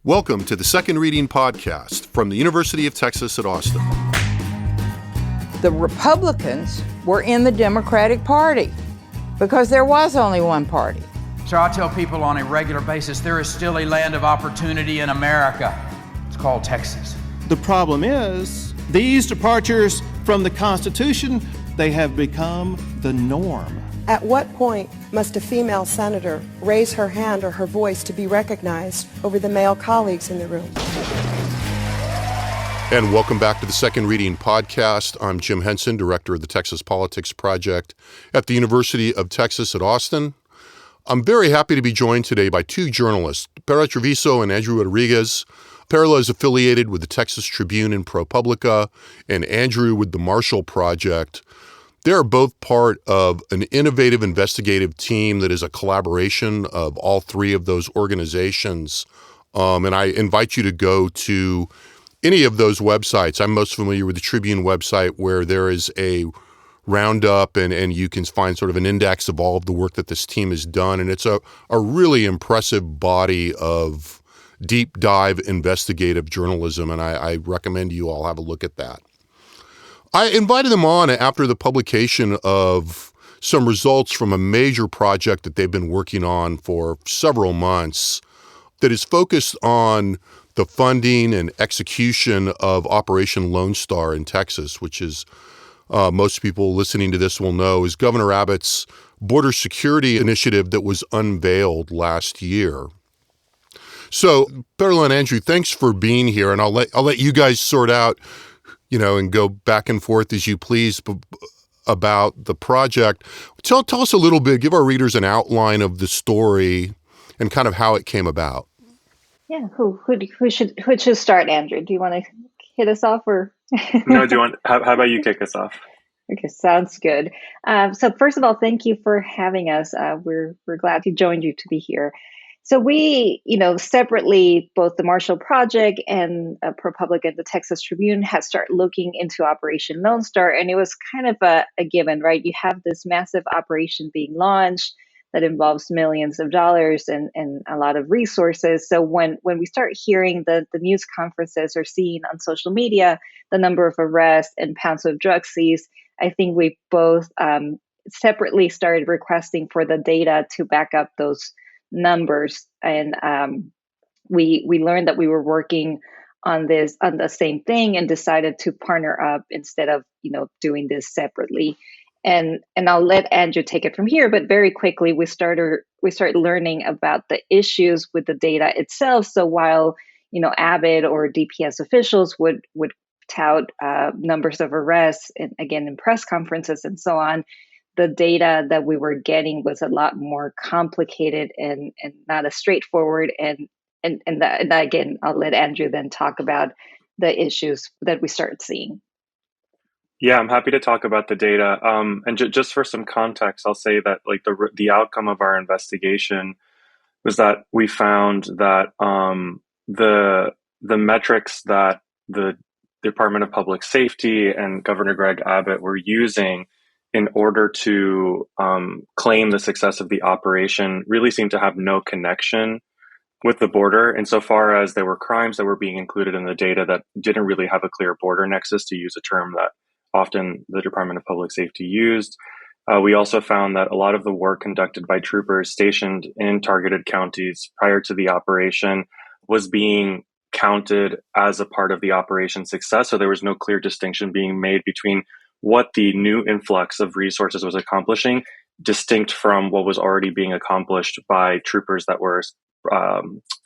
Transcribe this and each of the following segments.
Welcome to the Second Reading Podcast from the University of Texas at Austin. The Republicans were in the Democratic Party because there was only one party. So I tell people on a regular basis, there is still a land of opportunity in America. It's called Texas. The problem is, these departures from the Constitution, they have become the norm. At what point must a female senator raise her hand or her voice to be recognized over the male colleagues in the room? And welcome back to the Second Reading Podcast. I'm Jim Henson, director of the Texas Politics Project at the University of Texas at Austin. I'm very happy to be joined today by two journalists, Perla Trevizo and Andrew Rodriguez. Perla is affiliated with the Texas Tribune and ProPublica, and Andrew with the Marshall Project. They're both part of an innovative investigative team that is a collaboration of all three of those organizations. And I invite you to go to any of those websites. I'm most familiar with the Tribune website, where there is a roundup and you can find sort of an index of all of the work that this team has done. And it's a really impressive body of deep dive investigative journalism. And I recommend you all have a look at that. I invited them on after the publication of some results from a major project that they've been working on for several months that is focused on the funding and execution of Operation Lone Star in Texas, which is, most people listening to this will know, is Governor Abbott's border security initiative that was unveiled last year. So, Perla and Andrew, thanks for being here, and I'll let you guys sort out, and go back and forth as you please about the project. Tell us a little bit, give our readers an outline of the story and kind of how it came about. Yeah, who should start, Andrew? Do you want to hit us off, or? No, how about you kick us off? Okay, sounds good. So first of all, thank you for having us. We're glad to join you to be here. So we, separately, both the Marshall Project and ProPublica, the Texas Tribune, had started looking into Operation Lone Star, and it was kind of a given, right? You have this massive operation being launched that involves millions of dollars and a lot of resources. So when we start hearing the news conferences or seeing on social media the number of arrests and pounds of drugs seized, I think we both separately started requesting for the data to back up those numbers, and we learned that we were working on the same thing and decided to partner up instead of doing this separately. And I'll let Andrew take it from here, but very quickly we started learning about the issues with the data itself. So while Abbott or DPS officials would tout numbers of arrests, and again in press conferences and so on, the data that we were getting was a lot more complicated and not as straightforward. And again, I'll let Andrew then talk about the issues that we started seeing. Yeah, I'm happy to talk about the data. And just for some context, I'll say that the outcome of our investigation was that we found that the metrics that the Department of Public Safety and Governor Greg Abbott were using in order to claim the success of the operation really seemed to have no connection with the border, insofar as there were crimes that were being included in the data that didn't really have a clear border nexus, to use a term that often the Department of Public Safety used. We also found that a lot of the work conducted by troopers stationed in targeted counties prior to the operation was being counted as a part of the operation success. So there was no clear distinction being made between what the new influx of resources was accomplishing, distinct from what was already being accomplished by troopers that were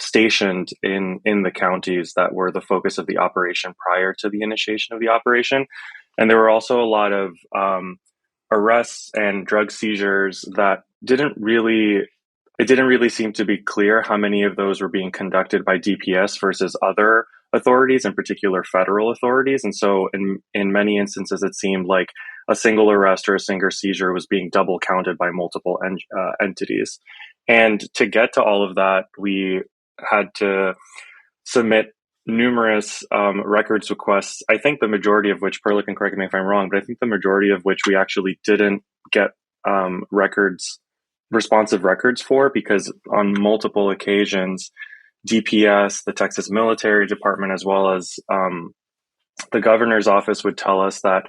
stationed in the counties that were the focus of the operation prior to the initiation of the operation. And there were also a lot of arrests and drug seizures that didn't really seem to be clear how many of those were being conducted by DPS versus other authorities, in particular federal authorities. And so in many instances, it seemed like a single arrest or a single seizure was being double counted by multiple entities. And to get to all of that, we had to submit numerous records requests, I think the majority of which, Perla can correct me if I'm wrong, but I think the majority of which we actually didn't get responsive records for, because on multiple occasions, DPS, the Texas Military Department, as well as the governor's office would tell us that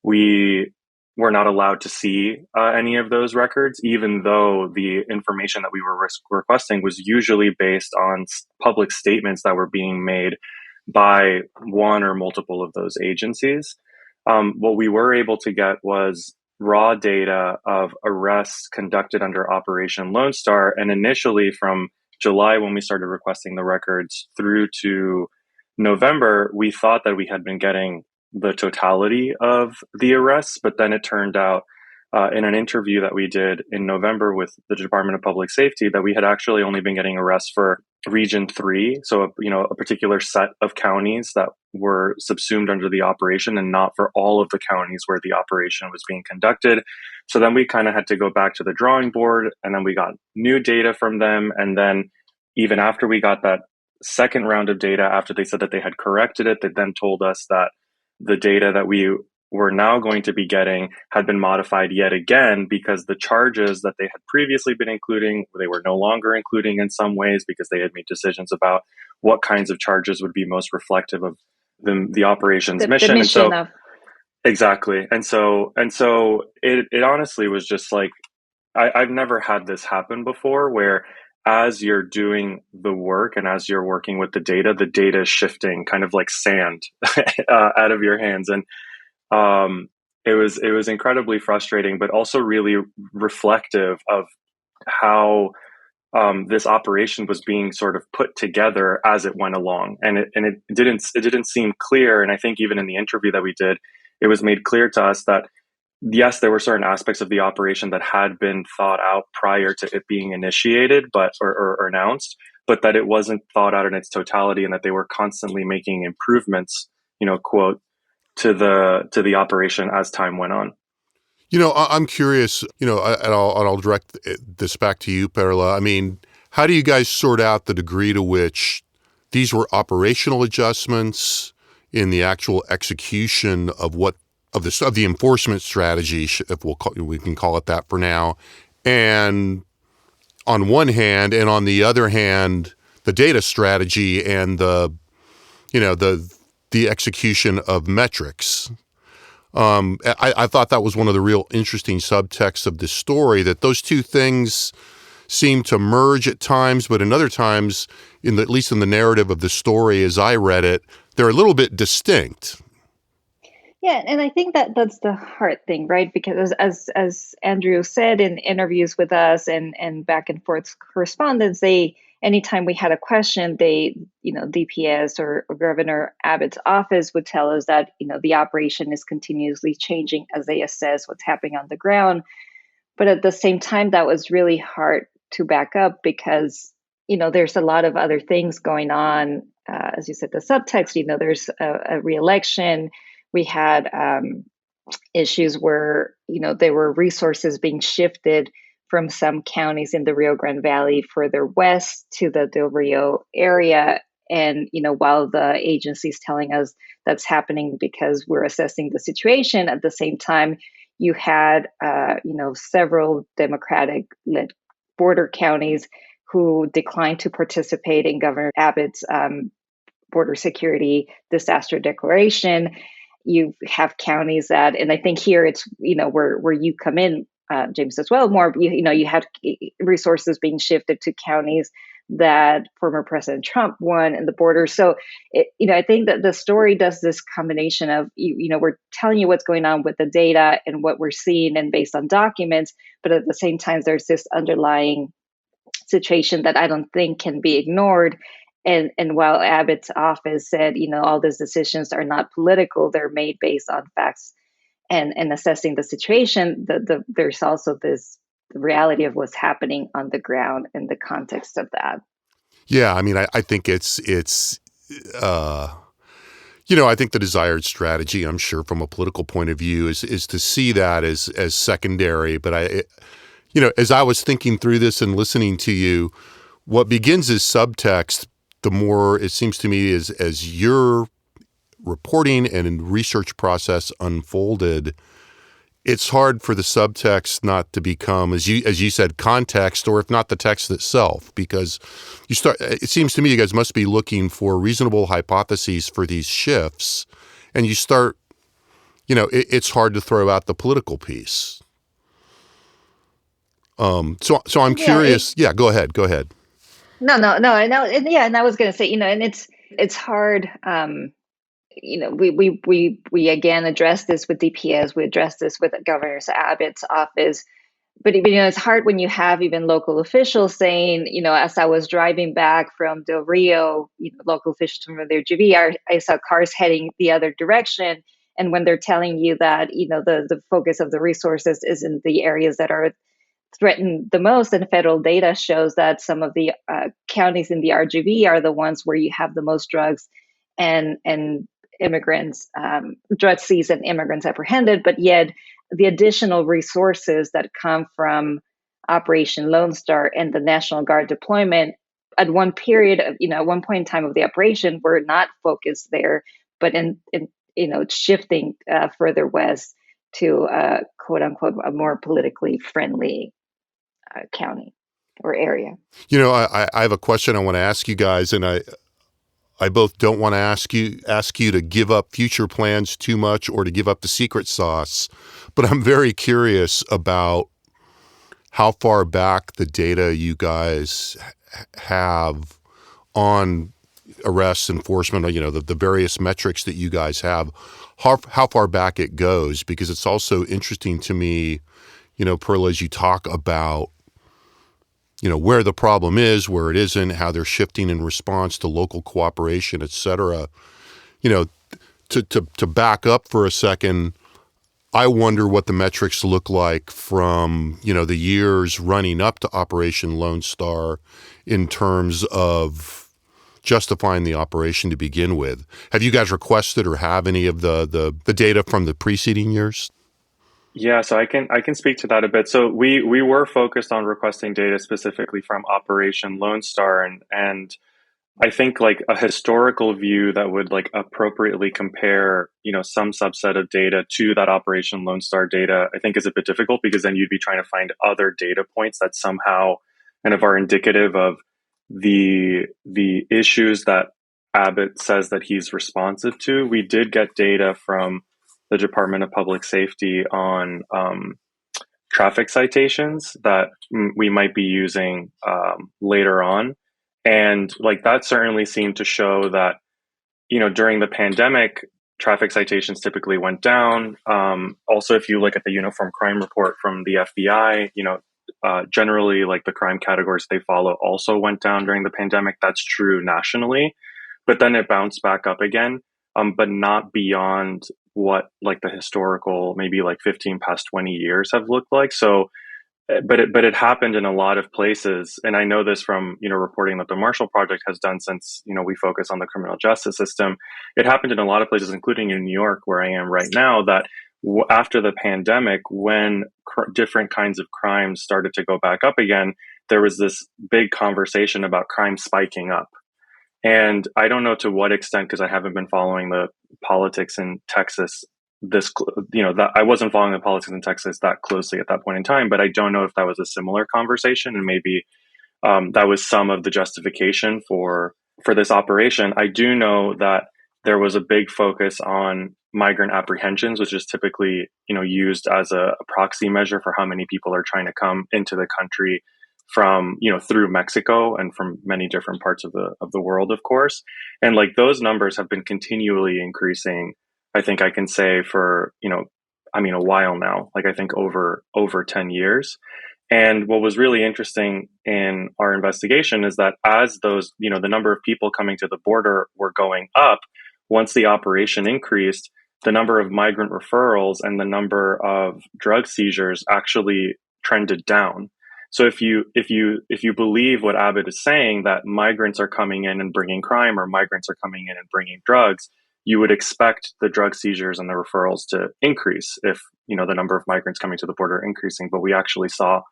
we were not allowed to see any of those records, even though the information that we were requesting was usually based on public statements that were being made by one or multiple of those agencies. What we were able to get was raw data of arrests conducted under Operation Lone Star, and initially from July, when we started requesting the records, through to November, we thought that we had been getting the totality of the arrests, but then it turned out in an interview that we did in November with the Department of Public Safety that we had actually only been getting arrests for Region 3, so a particular set of counties that were subsumed under the operation, and not for all of the counties where the operation was being conducted. So then we kind of had to go back to the drawing board, and then we got new data from them, and then even after we got that second round of data, after they said that they had corrected it, they then told us that the data that we were now going to be getting had been modified yet again, because the charges that they had previously been including, they were no longer including in some ways, because they had made decisions about what kinds of charges would be most reflective of the operation's mission. And so, exactly. And so it honestly was just like, I've never had this happen before, where as you're doing the work and as you're working with the data is shifting kind of like sand out of your hands. And it was incredibly frustrating, but also really reflective of how this operation was being sort of put together as it went along. And it didn't seem clear. And I think even in the interview that we did, it was made clear to us that yes, there were certain aspects of the operation that had been thought out prior to it being initiated, or announced, but that it wasn't thought out in its totality, and that they were constantly making improvements, quote, to the operation as time went on. I'm curious, and I'll direct this back to you, Perla. I mean, how do you guys sort out the degree to which these were operational adjustments in the actual execution of the enforcement strategy, if we can call it that for now, and on one hand, and on the other hand, the data strategy and the execution of metrics? I thought that was one of the real interesting subtexts of this story, that those two things seem to merge at times, but in other times, at least in the narrative of the story as I read it, they're a little bit distinct. Yeah, and I think that's the hard thing, right? Because as Andrew said in interviews with us and back and forth correspondence, anytime we had a question, DPS or Governor Abbott's office would tell us that, the operation is continuously changing as they assess what's happening on the ground. But at the same time, that was really hard to back up because, there's a lot of other things going on. As you said, the subtext, there's a re-election. We had issues where, there were resources being shifted from some counties in the Rio Grande Valley further west to the Del Rio area. And, while the agency is telling us that's happening because we're assessing the situation, at the same time, you had, several Democratic-led border counties who declined to participate in Governor Abbott's border security disaster declaration. You have counties that, and I think here it's, where you come in, James, as well, more, you have resources being shifted to counties that former President Trump won in the border. So, I think that the story does this combination of, we're telling you what's going on with the data and what we're seeing and based on documents, but at the same time, there's this underlying situation that I don't think can be ignored. And while Abbott's office said, all these decisions are not political, they're made based on facts and assessing the situation, there's also this reality of what's happening on the ground in the context of that. Yeah, I mean, I think it's I think the desired strategy, I'm sure from a political point of view, is to see that as secondary. But as I was thinking through this and listening to you, what begins as subtext, the more it seems to me as your reporting and research process unfolded, it's hard for the subtext not to become, as you said, context, or if not the text itself, because it seems to me you guys must be looking for reasonable hypotheses for these shifts, and you start, it's hard to throw out the political piece. So I'm curious. Yeah, go ahead. No. And I was going to say, and it's hard. We again address this with DPS. We address this with Governor Abbott's office. But it's hard when you have even local officials saying, as I was driving back from Del Rio, local officials from their GV, I saw cars heading the other direction. And when they're telling you that, the focus of the resources is in the areas that are threatened the most, and federal data shows that some of the counties in the RGV are the ones where you have the most drugs and immigrants, drug seized and immigrants apprehended, but yet the additional resources that come from Operation Lone Star and the National Guard deployment at one period of, at one point in time of the operation were not focused there, but in shifting further west to quote unquote a more politically friendly county or area. I have a question I want to ask you guys, and I both don't want to ask you to give up future plans too much or to give up the secret sauce, but I'm very curious about how far back the data you guys have on arrests, enforcement, the various metrics that you guys have, how far back it goes, because it's also interesting to me, Perla, as you talk about where the problem is, where it isn't, how they're shifting in response to local cooperation, et cetera. To back up for a second, I wonder what the metrics look like from, the years running up to Operation Lone Star in terms of justifying the operation to begin with. Have you guys requested or have any of the data from the preceding years? Yeah, so I can speak to that a bit. So we were focused on requesting data specifically from Operation Lone Star, and I think like a historical view that would like appropriately compare, some subset of data to that Operation Lone Star data, I think is a bit difficult, because then you'd be trying to find other data points that somehow kind of are indicative of the issues that Abbott says that he's responsive to. We did get data from the Department of Public Safety on traffic citations that we might be using later on. And like that certainly seemed to show that, during the pandemic, traffic citations typically went down. Also, if you look at the Uniform Crime Report from the FBI, generally like the crime categories they follow also went down during the pandemic. That's true nationally, but then it bounced back up again, but not beyond what like the historical maybe like 15 past 20 years have looked like. So but it happened in a lot of places, and I know this from reporting that the Marshall Project has done since we focus on the criminal justice system. It happened in a lot of places, including in New York, where I am right now, that after the pandemic, when different kinds of crimes started to go back up again, there was this big conversation about crime spiking up. And I don't know to what extent, because I haven't been following the politics in Texas that I wasn't following the politics in Texas that closely at that point in time, but I don't know if that was a similar conversation, and maybe that was some of the justification for this operation. I do know that there was a big focus on migrant apprehensions, which is typically used as a proxy measure for how many people are trying to come into the country from through Mexico and from many different parts of the world, of course. And like those numbers have been continually increasing, I think I can say, for a while now, like I think over 10 years. And what was really interesting in our investigation is that as those the number of people coming to the border were going up, once the operation increased, the number of migrant referrals and the number of drug seizures actually trended down. So if you believe what Abbott is saying, that migrants are coming in and bringing crime, or migrants are coming in and bringing drugs, you would expect the drug seizures and the referrals to increase if the number of migrants coming to the border are increasing. But we actually saw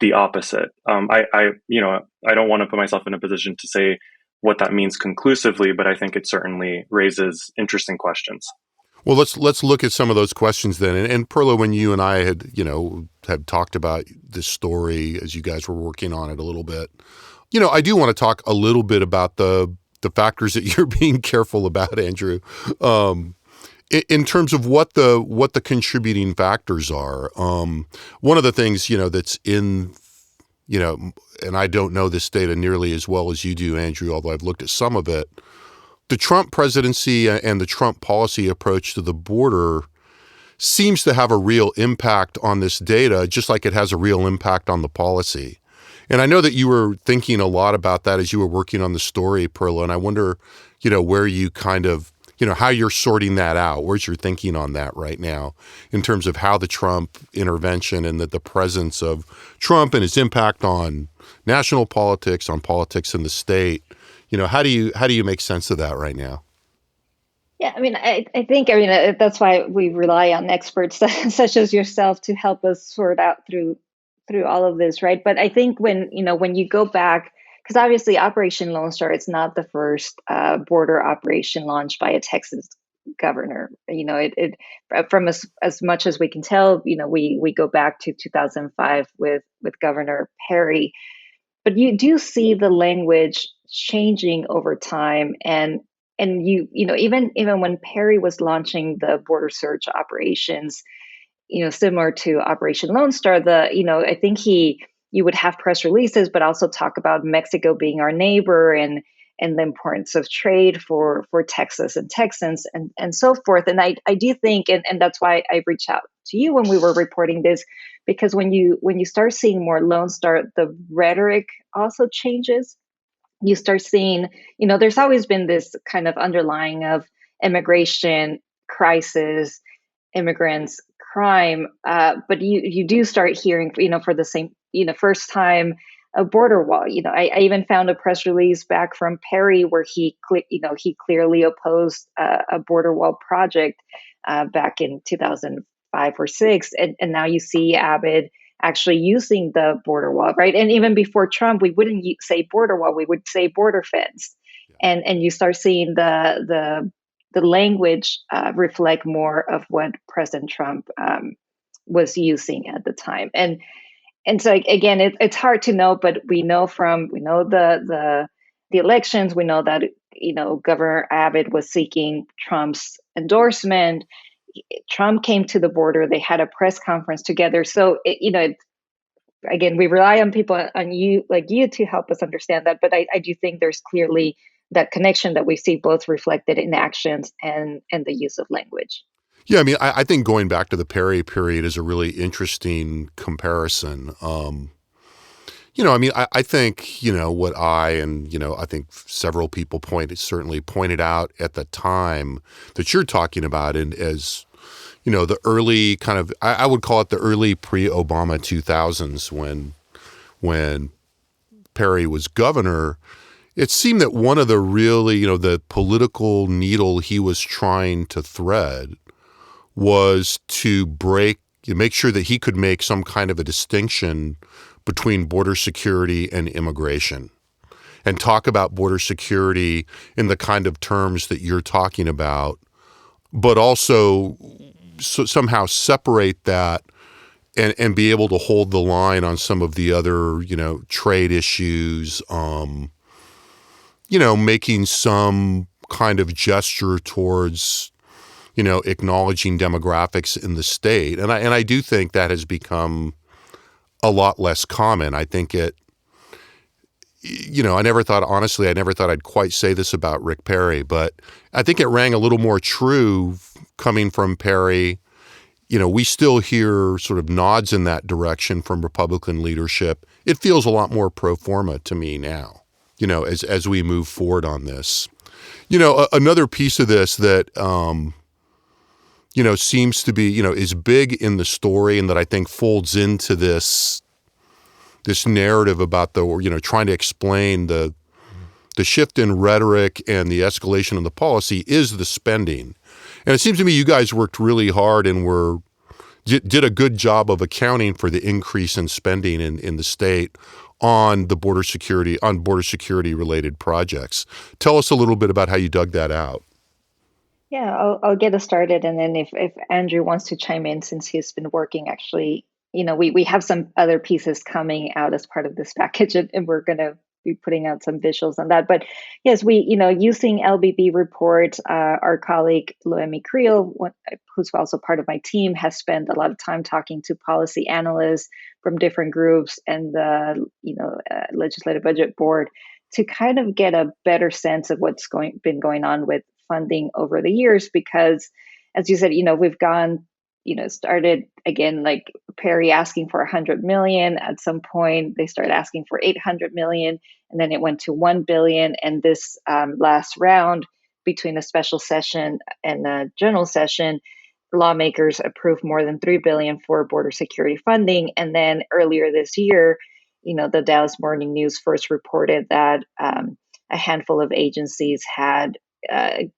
the opposite. I don't want to put myself in a position to say what that means conclusively, but I think it certainly raises interesting questions. Well, let's look at some of those questions then. And Perla, when you and I had talked about this story as you guys were working on it a little bit, I do want to talk a little bit about the factors that you're being careful about, Andrew, in terms of what the contributing factors are. One of the things that's in and I don't know this data nearly as well as you do, Andrew, although I've looked at some of it. The Trump presidency and the Trump policy approach to the border seems to have a real impact on this data, just like it has a real impact on the policy. And I know that you were thinking a lot about that as you were working on the story, Perla, and I wonder, where you kind of, how you're sorting that out. Where's your thinking on that right now in terms of how the Trump intervention and the presence of Trump and his impact on national politics, on politics in the state, how do you make sense of that right now? Yeah, I think that's why we rely on experts such as yourself to help us sort out through all of this, right? But I think when you go back, because obviously Operation Lone Star, it's not the first border operation launched by a Texas governor. It from as much as we can tell, we go back to 2005 with Governor Perry. But you do see the language changing over time, and even when Perry was launching the border search operations, similar to Operation Lone Star, I think you would have press releases, but also talk about Mexico being our neighbor and the importance of trade for Texas and Texans and so forth. And I do think, and that's why I reached out to you when we were reporting this, because when you start seeing more Lone Star, the rhetoric also changes. You start seeing, there's always been this kind of underlying of immigration crisis, immigrants, crime, but you do start hearing, for the same, first time a border wall. I even found a press release back from Perry where he clearly opposed a border wall project back in 2005 or 6, and now you see Abbott actually using the border wall, right? And even before Trump, we wouldn't say border wall, we would say border fence, and you start seeing the language reflect more of what President Trump was using at the time. And so again, it's hard to know, but we know the elections. We know that Governor Abbott was seeking Trump's endorsement. Trump came to the border. They had a press conference together. So again, we rely on people, on you to help us understand that. But I do think there's clearly that connection that we see both reflected in actions and the use of language. Yeah, I think going back to the Perry period is a really interesting comparison. I think, what I think several people certainly pointed out at the time that you're talking about, and as, the early kind of, I would call it the early pre-Obama 2000s when Perry was governor, it seemed that one of the really, the political needle he was trying to thread was to make sure that he could make some kind of a distinction between border security and immigration, and talk about border security in the kind of terms that you're talking about, but also somehow separate that and be able to hold the line on some of the other, trade issues, making some kind of gesture towards, acknowledging demographics in the state. And I do think that has become a lot less common. I think I never thought I'd quite say this about Rick Perry, but I think it rang a little more true coming from Perry. We still hear sort of nods in that direction from Republican leadership. It feels a lot more pro forma to me now, as we move forward on this. Another piece of this that, seems to be, is big in the story, and that I think folds into this narrative about trying to explain the shift in rhetoric and the escalation of the policy is the spending. And it seems to me you guys worked really hard and did a good job of accounting for the increase in spending in the state on border security related projects. Tell us a little bit about how you dug that out. Yeah, I'll get us started, and then if Andrew wants to chime in, since he's been working, actually, we have some other pieces coming out as part of this package, and we're going to be putting out some visuals on that. But yes, using LBB report, our colleague Loemi Creel, who's also part of my team, has spent a lot of time talking to policy analysts from different groups and the legislative budget board to kind of get a better sense of what's been going on with funding over the years, because as you said, we've gone, started again, like Perry asking for 100 million. At some point they started asking for 800 million, and then it went to 1 billion. And this last round, between the special session and the general session, lawmakers approved more than 3 billion for border security funding. And then earlier this year, the Dallas Morning News first reported that a handful of agencies had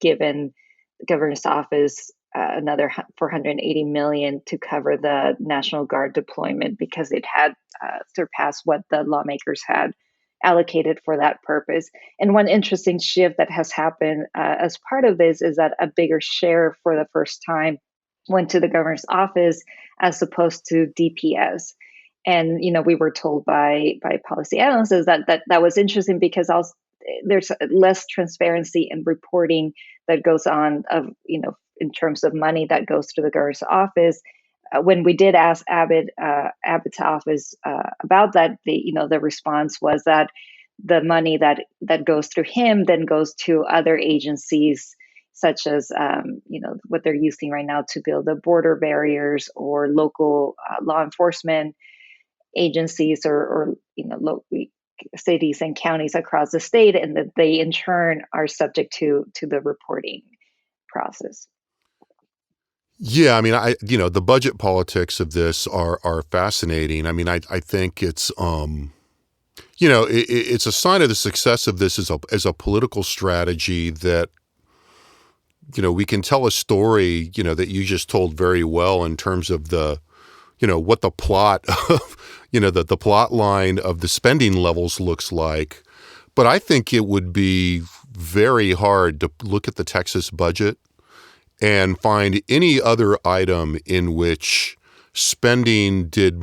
given the governor's office another 480 million to cover the National Guard deployment, because it had surpassed what the lawmakers had allocated for that purpose. And one interesting shift that has happened as part of this is that a bigger share for the first time went to the governor's office as opposed to DPS. And we were told by policy analysts that was interesting, because also there's less transparency and reporting that goes on in terms of money that goes to the governor's office. When we did ask Abbott's office about that, the response was that the money that goes through him then goes to other agencies, such as what they're using right now to build the border barriers, or local law enforcement agencies, or cities and counties across the state, and that they in turn are subject to the reporting process. Yeah, I mean, the budget politics of this are fascinating. I mean, I think it's it's a sign of the success of this as a political strategy that we can tell a story that you just told very well in terms of the what the plot of the plot line of the spending levels looks like. But I think it would be very hard to look at the Texas budget and find any other item in which spending did,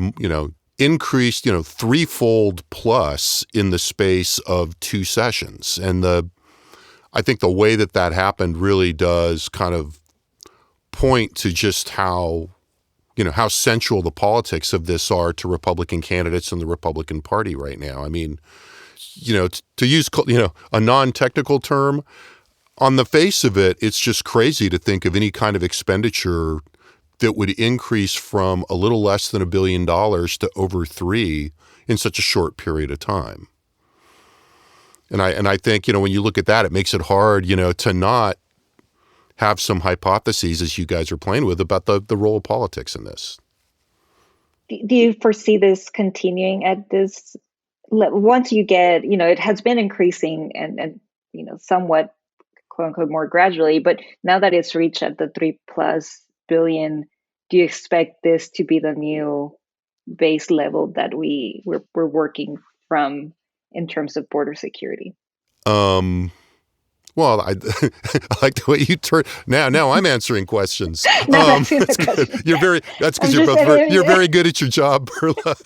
increased, threefold plus in the space of 2 sessions. And I think the way that happened really does kind of point to just how central the politics of this are to Republican candidates in the Republican Party right now. I mean, to use, a non-technical term, on the face of it, it's just crazy to think of any kind of expenditure that would increase from a little less than $1 billion to over $3 billion in such a short period of time. And I think, when you look at that, it makes it hard, to not have some hypotheses, as you guys are playing with, about the role of politics in this. Do you foresee this continuing at this, once you get, it has been increasing and somewhat, quote unquote, more gradually, but now that it's reached at the $3+ billion, do you expect this to be the new base level that we're working from in terms of border security? Well, I like the way you turn. Now I'm answering questions. That's good. That's because you're very good at your job, Perla.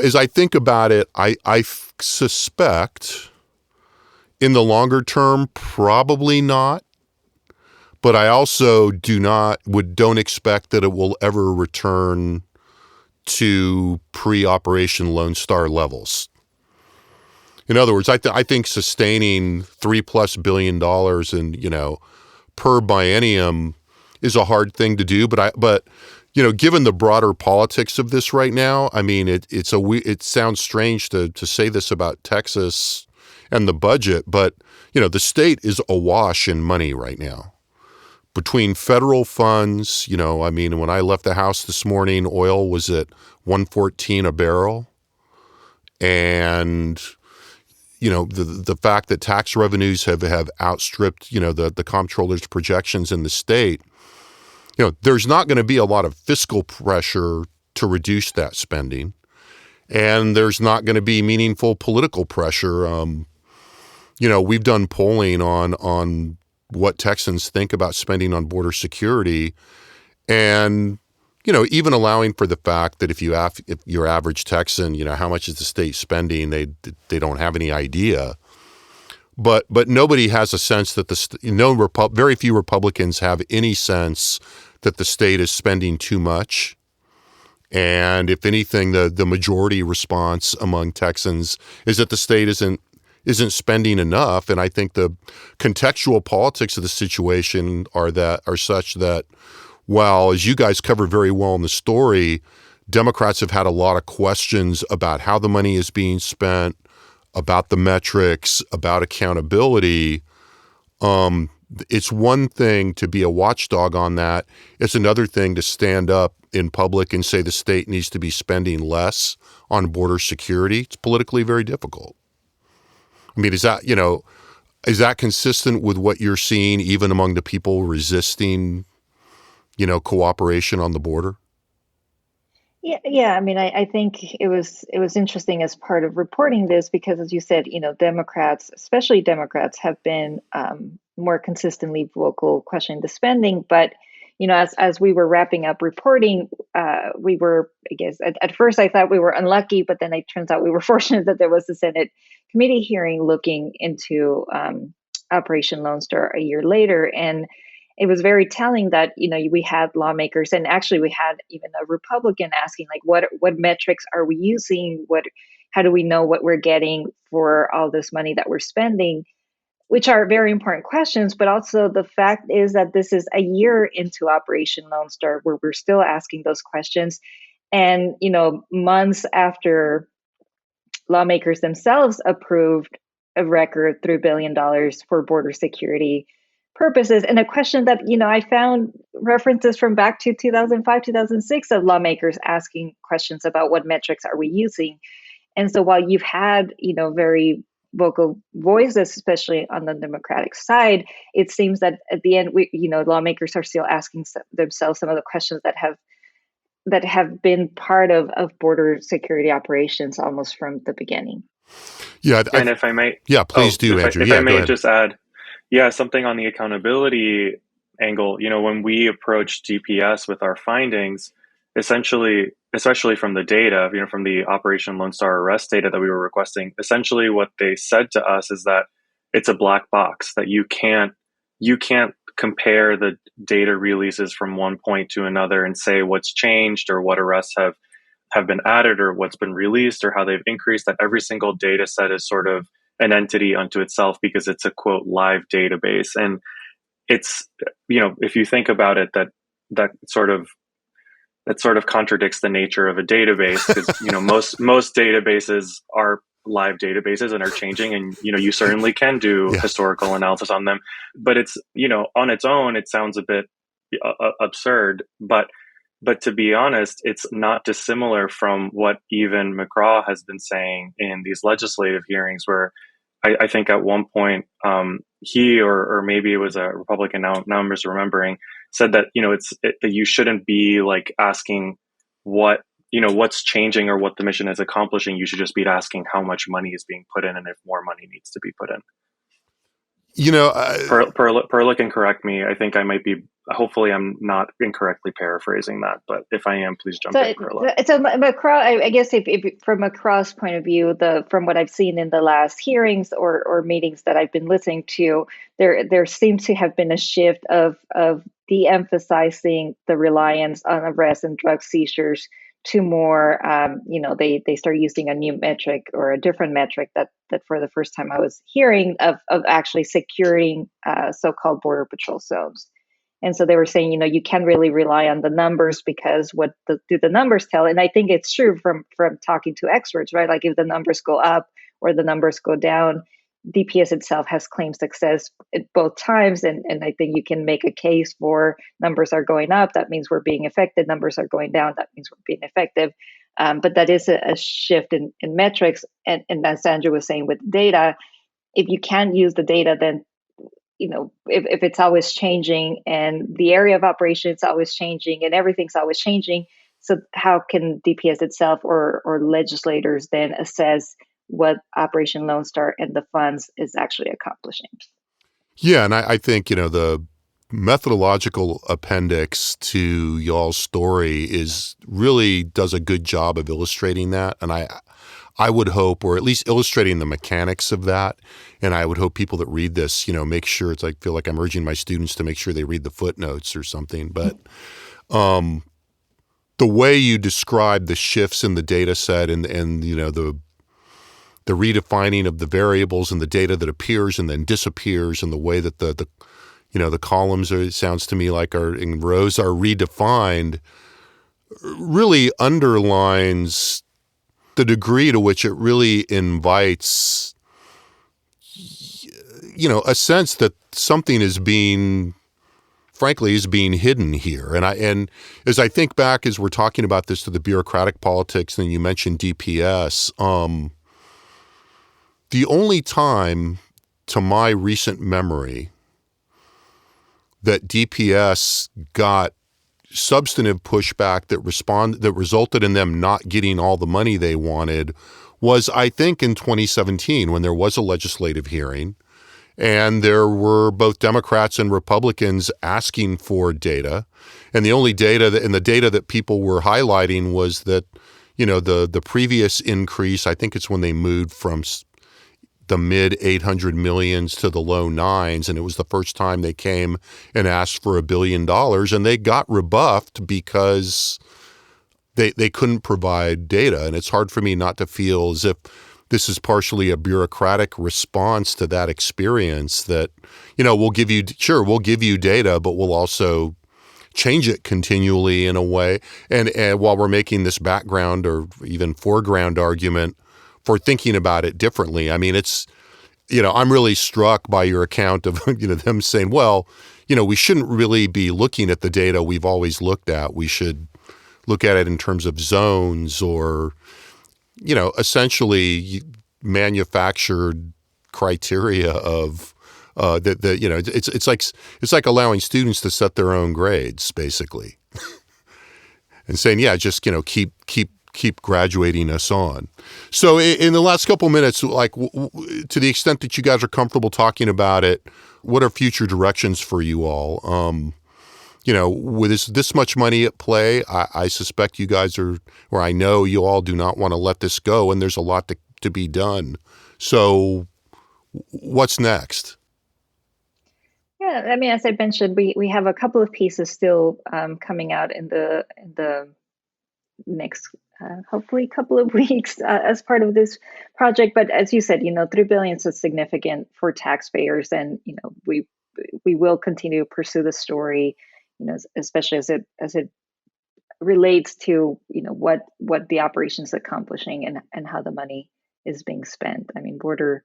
As I think about it, I suspect in the longer term, probably not. But I also don't expect that it will ever return to pre-Operation Lone Star levels. In other words, I think sustaining $3+ billion in, per biennium is a hard thing to do. But given the broader politics of this right now, I mean, it sounds strange to say this about Texas and the budget, but the state is awash in money right now. Between federal funds, when I left the house this morning, oil was at $114 a barrel, and the fact that tax revenues have outstripped, the comptroller's projections in the state, there's not going to be a lot of fiscal pressure to reduce that spending. And there's not going to be meaningful political pressure. we've done polling on what Texans think about spending on border security, and even allowing for the fact that if your average Texan, how much is the state spending, they don't have any idea. But nobody has a sense that very few Republicans have any sense that the state is spending too much. And if anything, the majority response among Texans is that the state isn't spending enough. And I think the contextual politics of the situation are such that, while, as you guys covered very well in the story, Democrats have had a lot of questions about how the money is being spent, about the metrics, about accountability. It's one thing to be a watchdog on that. It's another thing to stand up in public and say the state needs to be spending less on border security. It's politically very difficult. I mean, is that consistent with what you're seeing even among the people resisting, cooperation on the border? Yeah. I mean, I think it was interesting as part of reporting this because, as you said, Democrats, especially Democrats, have been more consistently vocal questioning the spending. But as we were wrapping up reporting, we were, I guess, at first I thought we were unlucky, but then it turns out we were fortunate that there was a Senate committee hearing looking into Operation Lone Star a year later, and it was very telling that we had lawmakers, and actually we had even a Republican asking, like, what metrics are we using? How do we know what we're getting for all this money that we're spending? Which are very important questions, but also the fact is that this is a year into Operation Lone Star where we're still asking those questions. And, months after lawmakers themselves approved a record $3 billion for border security purposes. And a question that, I found references from back to 2005, 2006 of lawmakers asking questions about what metrics are we using. And so while you've had, very vocal voices, especially on the Democratic side, it seems that at the end, lawmakers are still asking themselves some of the questions that have been part of border security operations almost from the beginning. Yeah, and if I may, please do, Andrew. If I may just add, something on the accountability angle. When we approached DPS with our findings, essentially, especially from the data, from the Operation Lone Star arrest data that we were requesting, essentially what they said to us is that it's a black box, that you can't compare the data releases from one point to another and say what's changed or what arrests have been added or what's been released or how they've increased, that every single data set is sort of an entity unto itself because it's a, quote, live database. And it's, if you think about it, that sort of contradicts the nature of a database because, most databases are live databases and are changing, and, you certainly can do historical analysis on them, but it's, on its own, it sounds a bit absurd, but to be honest, it's not dissimilar from what even McCraw has been saying in these legislative hearings, where I think at one point he or maybe it was a Republican, now I'm misremembering, said that you shouldn't be like asking what's changing or what the mission is accomplishing. You should just be asking how much money is being put in and if more money needs to be put in. Perla can correct me. I think I might be. Hopefully, I'm not incorrectly paraphrasing that, but if I am, please jump in, Perla. So McCraw, I guess, if from McCraw's point of view, from what I've seen in the last hearings or meetings that I've been listening to, there seems to have been a shift of de-emphasizing the reliance on arrests and drug seizures to more, they start using a new metric or a different metric that for the first time I was hearing of actually securing so-called border patrol zones. And so they were saying, you can't really rely on the numbers because what do the numbers tell? And I think it's true from talking to experts, right? Like if the numbers go up or the numbers go down, DPS itself has claimed success at both times. And I think you can make a case for numbers are going up. That means we're being effective. Numbers are going down. That means we're being effective. But that is a shift in metrics. And as Andrew was saying with data, if you can't use the data, then if it's always changing and the area of operation is always changing and everything's always changing, so how can DPS itself or legislators then assess what Operation Lone Star and the funds is actually accomplishing. Yeah, and I think, the methodological appendix to y'all's story really does a good job of illustrating that. And I would hope, or at least illustrating the mechanics of that. And I would hope people that read this, make sure I feel like I'm urging my students to make sure they read the footnotes or something. But the way you describe the shifts in the data set and the redefining of the variables and the data that appears and then disappears, and the way that the columns it sounds to me like are in rows are redefined, really underlines the degree to which it really invites, a sense that something is being hidden here. And as I think back, as we're talking about this, to the bureaucratic politics, and you mentioned DPS, the only time, to my recent memory, that DPS got substantive pushback that resulted in them not getting all the money they wanted was, I think, in 2017, when there was a legislative hearing, and there were both Democrats and Republicans asking for data, and the only data that people were highlighting was that, the previous increase, I think it's when they moved from the mid 800 millions to the low nines, and it was the first time they came and asked for $1 billion, and they got rebuffed because they couldn't provide data. And it's hard for me not to feel as if this is partially a bureaucratic response to that experience, that, we'll give you data, but we'll also change it continually in a way. And while we're making this background or even foreground argument for thinking about it differently. I mean, it's, I'm really struck by your account of, them saying, well, we shouldn't really be looking at the data we've always looked at. We should look at it in terms of zones, or, essentially manufactured criteria of it's like allowing students to set their own grades, basically, and saying, yeah, just, keep graduating us on. So in the last couple minutes, like to the extent that you guys are comfortable talking about it, what are future directions for you all? With this much money at play, I suspect you guys I know you all do not want to let this go, and there's a lot to be done. So what's next? Yeah, I mean, as I mentioned, we have a couple of pieces still coming out in the next hopefully couple of weeks as part of this project. But as you said, $3 billion is significant for taxpayers, and we will continue to pursue the story, especially as it relates to what the operation is accomplishing and how the money is being spent. I mean, border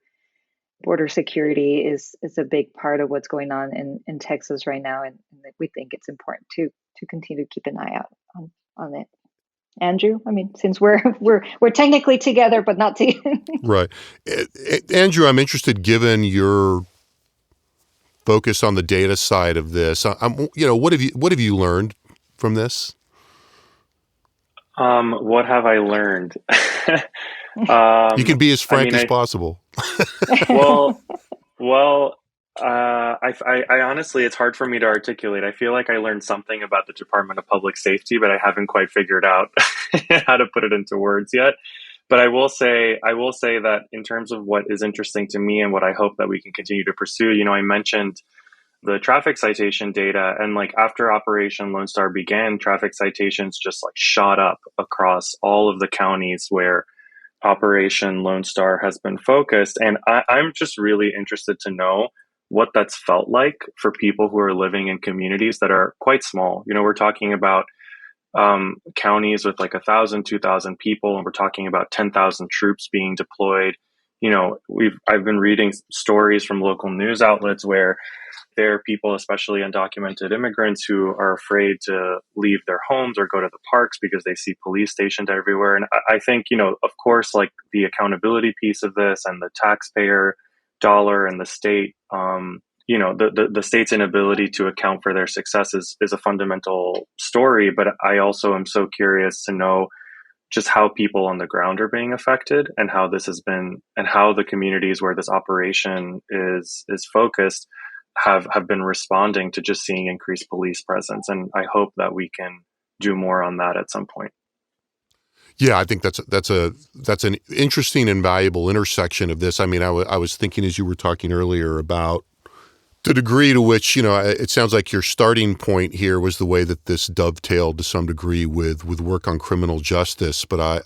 security is a big part of what's going on in Texas right now, and we think it's important to continue to keep an eye out on it. Andrew, I mean, since we're technically together, but not together. Right. Andrew, I'm interested, given your focus on the data side of this. What have you learned from this? What have I learned? You can be as frank as possible. I honestly, it's hard for me to articulate. I feel like I learned something about the Department of Public Safety, but I haven't quite figured out how to put it into words yet. But I will say that in terms of what is interesting to me and what I hope that we can continue to pursue, I mentioned the traffic citation data, and like after Operation Lone Star began, traffic citations just like shot up across all of the counties where Operation Lone Star has been focused. And I'm just really interested to know what that's felt like for people who are living in communities that are quite small. We're talking about counties with like 1,000, 2,000 people, and we're talking about 10,000 troops being deployed. I've been reading stories from local news outlets where there are people, especially undocumented immigrants, who are afraid to leave their homes or go to the parks because they see police stationed everywhere. And I think, of course, like the accountability piece of this and the taxpayer dollar and the state, the state's inability to account for their successes is a fundamental story. But I also am so curious to know just how people on the ground are being affected, and how this has been, and how the communities where this operation is focused have been responding to just seeing increased police presence. And I hope that we can do more on that at some point. Yeah, I think that's an interesting and valuable intersection of this. I mean, I was thinking as you were talking earlier about the degree to which, it sounds like your starting point here was the way that this dovetailed to some degree with work on criminal justice. But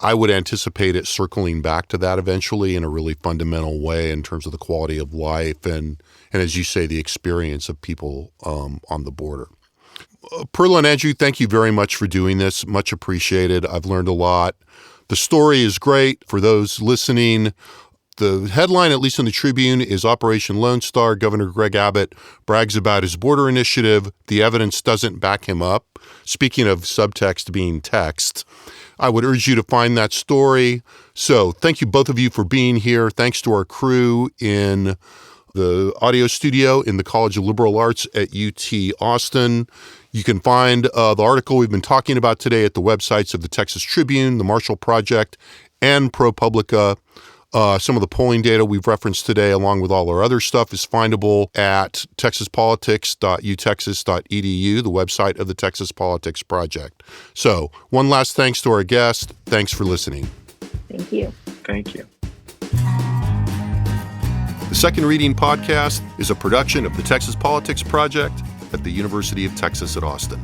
I would anticipate it circling back to that eventually in a really fundamental way in terms of the quality of life and as you say, the experience of people on the border. Perla and Andrew, thank you very much for doing this. Much appreciated. I've learned a lot. The story is great. For those listening, the headline, at least in the Tribune, is Operation Lone Star. Governor Greg Abbott brags about his border initiative. The evidence doesn't back him up. Speaking of subtext being text, I would urge you to find that story. So thank you, both of you, for being here. Thanks to our crew in the audio studio in the College of Liberal Arts at UT Austin. You can find the article we've been talking about today at the websites of the Texas Tribune, the Marshall Project, and ProPublica. Some of the polling data we've referenced today, along with all our other stuff, is findable at texaspolitics.utexas.edu, the website of the Texas Politics Project. So, one last thanks to our guest. Thanks for listening. Thank you. Thank you. The Second Reading Podcast is a production of the Texas Politics Project at the University of Texas at Austin.